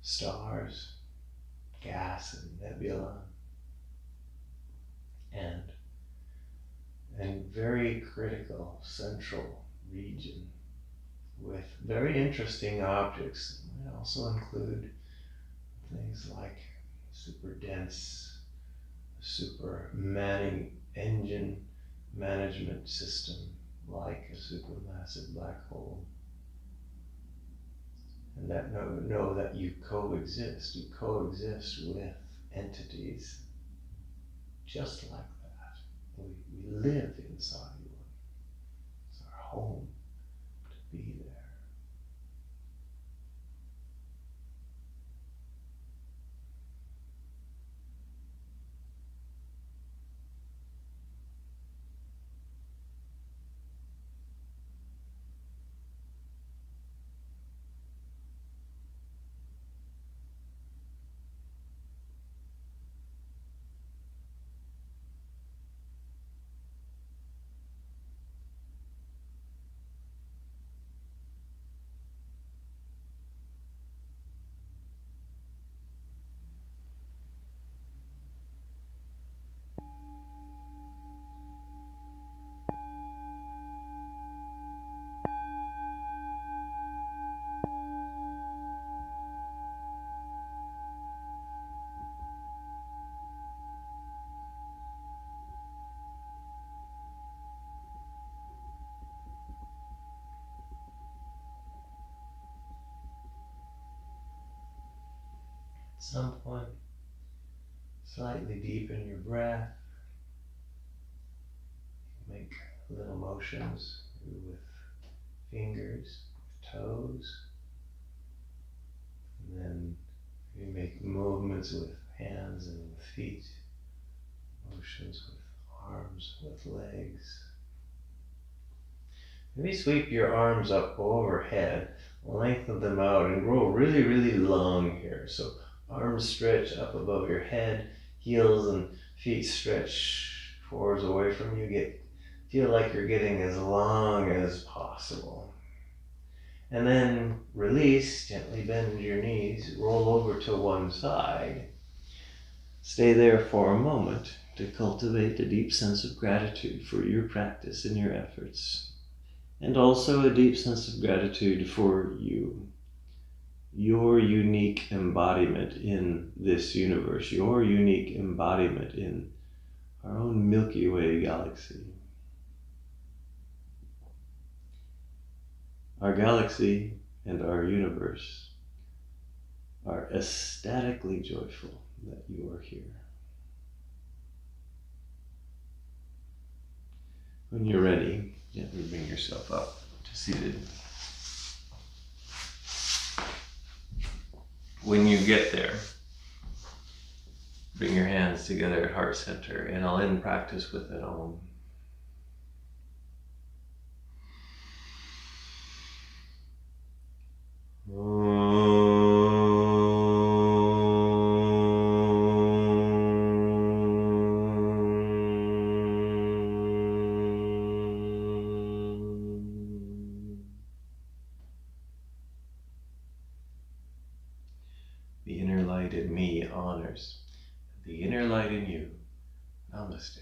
Stars, gas and nebula, and very critical central region with very interesting objects. It might also include things like super dense, super manning engine management system like a supermassive black hole. And that know that you coexist with entities just like that. We live inside one. It's our home to be there. At some point, slightly deepen your breath. Make little motions with fingers, with toes. And then you make movements with hands and with feet. Motions with arms, with legs. Maybe sweep your arms up overhead, lengthen them out, and grow really, really long here. So arms stretch up above your head, heels and feet stretch forwards away from you. Feel like you're getting as long as possible. And then release, gently bend your knees, roll over to one side. Stay there for a moment to cultivate a deep sense of gratitude for your practice and your efforts. And also a deep sense of gratitude for you. Your unique embodiment in this universe, your unique embodiment in our own Milky Way galaxy. Our galaxy and our universe are ecstatically joyful that you are here. When you're ready, gently bring yourself up to seated. When you get there, bring your hands together at heart center, and I'll end practice with an Om. The inner light in me honors the inner light in you. Namaste.